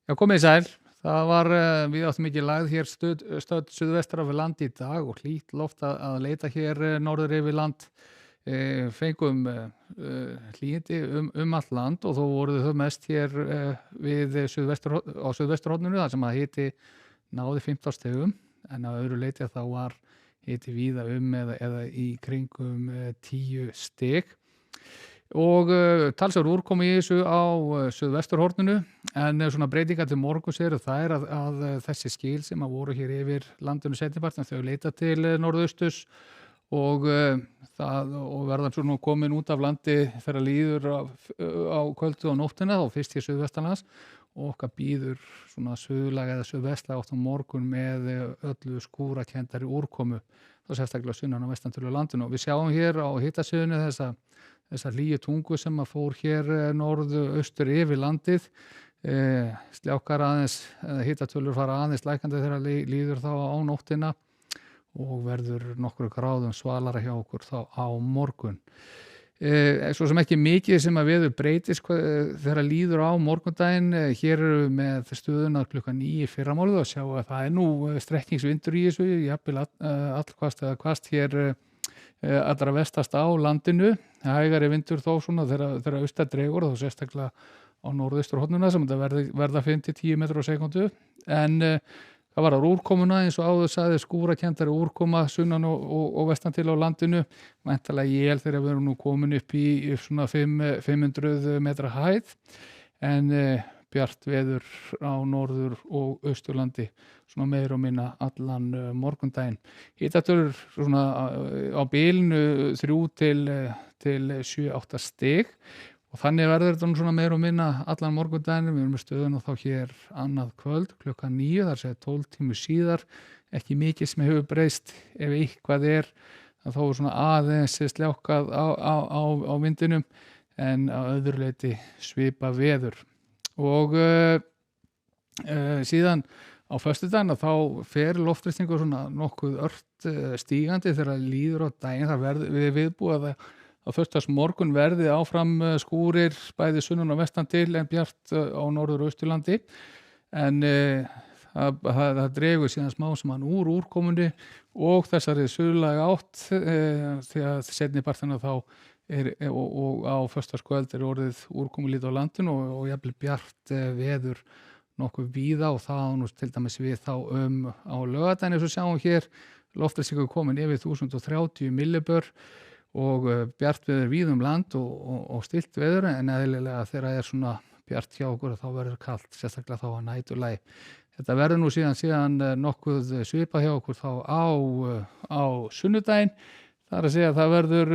Já, komið sæl. Það var við áttum mikið lagð hér stödd suðvestur af land í dag og hlýtt loft að leita hér norður yfir land. Fengum hlýindi allt land og þó voruð þau mest hér við á suðvesturhorninu þar sem að hiti náði 15 stigum en að öðru leiti þá var hiti víða eða í kringum 10 stig. Og talsverð úrkomu í þessu á suðvesturhorninu en svona breytingar til morguns eru þær að þessi skil sem að voru hér yfir landinu seinnipartinn þau leita til norðausturs og verða svona komin út af landi þegar líður á kvöldu og nóttina og fyrst hér suðvestanlands og okkar býður svona suðlæg eða suðvestlæg átt á morgun með öllu skúrakenndari úrkomu þá sérstaklega sunnan á vestantölu landinu og við sjáum hér á hitasviðinu þessa hlýju tungu sem að fór hér norðaustur yfir landið sljákar aðeins hitatölur fara aðeins lækandi þegar líður þá á nóttina og verður nokkru gráðum svalara hjá okkur þá á morgun svo sem ekki mikið sem að veður breytist þegar líður á morgundaginn hér eru með stöðuna klukkan 9 fyrramálið og sjá að það nú strekkingsvindur í þessu jafnvel allhvast eða hvast hér allra vestast á landinu hægari vindur þó svona þegar austar dregur og þá sérstaklega á norðausturhornuna sem þetta verða 5-10 metrar á sekúndu en það var úrkomuna eins og áður sagði skúrakenndari úrkoma sunnan og vestan til á landinu væntanlega þegar við erum nú komin upp í svona 500 metra hæð en bjart veður á norður og austurlandi svona meira og minna allan morgundaginn. Hitatölur svona á bilinu 3 til 7-8 stig og þannig verður þetta svona meira og minna allan morgundaginn. Við erum með stöðuna þá hér annað kvöld klukkan 9, þar segir 12 tímur síðar, ekki mikið sem hefur breyst ef eitthvað þá er svona aðeins sljákað á vindinum en á öðru leyti svipa veður. Og síðan á föstudaginn þá fer loftþrýstingur svona nokkuð ört stígandi þegar líður á daginn það við viðbúið að föstudagsmorgun verði áfram skúrir bæði sunnan og vestan til en bjart á norður og austurlandi en það dregur síðan smá saman úr úrkomunni og þessari suðlæga átt þegar seinnipartina þá og á föstudagskvöld orðið úrkomulítið á landinu og jafnvel bjart veður nokkuð víða og það nú til dæmis við þá á laugardaginn eins og sjáum hér loftþrýstingur komin yfir 1030 millibör og bjart veður víð land og stillt veður en eðlilega þegar svona bjart hjá okkur þá verður kalt, sérstaklega þá að næturlagi. Þetta verður nú síðan nokkuð svipa hjá okkur þá á sunnudaginn, það að segja að það verður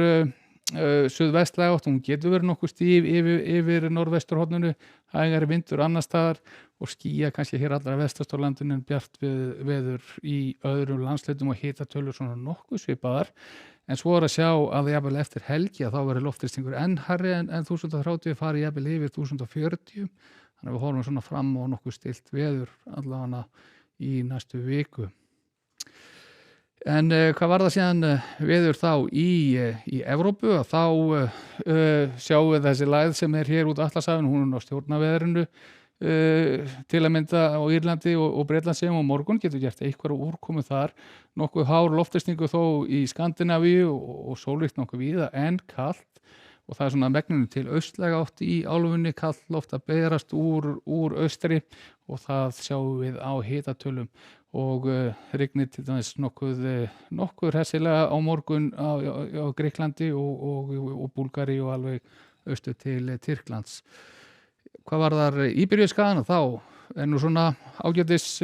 suðvestlæg átt, hún getur verið nokkuð stíf yfir norðvesturhorninu, hægari vindur annars staðar og skýja kannski hér allra vestast á landinu en bjart veður í öðrum landshlutum og hitatölur svona nokkuð svipaðar. En svo að sjá að jafnvel eftir helgi að þá verður loftþrýstingur enn hærri en 1030 fari jafnvel yfir 1040. Þannig að við horfum svona fram á nokkuð stillt veður allavega í næstu viku. En hvað var það síðan veður þá í Evrópu að þá sjáum við þessi lægð sem hér út Atlantshafinu, hún á stjórnaveðrinu til að mynda á Írlandi og Bretlandseyjum og morgun getur gert eitthvað úrkomu þar, nokkuð hár loftþrýstingur þó í Skandinavíu og sólríkt nokkuð víða en kalt og það svona megninu til austlæga átt í álfunni, kalt loft að berast úr austri og það sjáum við á hitatölum og rignir til dæmis nokkuð hressilega á morgun á Grikklandi og Búlgari og alveg austur til Tyrklands. Hvað var þar Íberíuskagann þá nú svona ágætis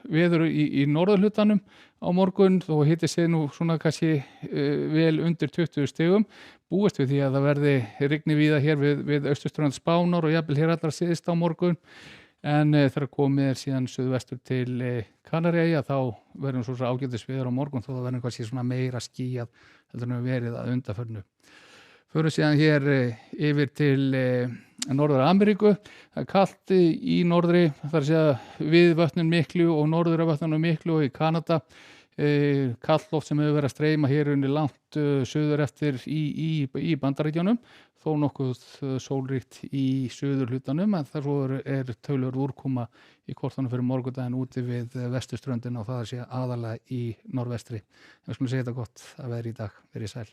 veður í norðurhlutanum á morgun þó hiti sig nú svona kannski vel undir 20 stigum búist við því að það verði rigni víða hér við austurströnd Spánar og jafnvel hér allra síðst á morgun en þegar komið síðan suðvestur til Kanaríeyja þá verður svo ágætis veður á morgun þó það verður kannski svona meira skýjað heldur en verið að undanförnu. Förum síðan hér yfir til Norður Ameríku. Það kalt í norðri, þar að segja við vötnin miklu og norður af vötnunum miklu og í Kanada kallloft sem hefur verið að streyma hér unni langt suður eftir í Bandaríkjunum, þó nokkuð sólríkt í suður hlutanum, en þar svo er töluverð úrkoma í kortunum fyrir morgundaginn úti við vesturströndina og það sé aðalega í norðvestri. Við skulum segja þetta gott að vera í dag, verið sæl.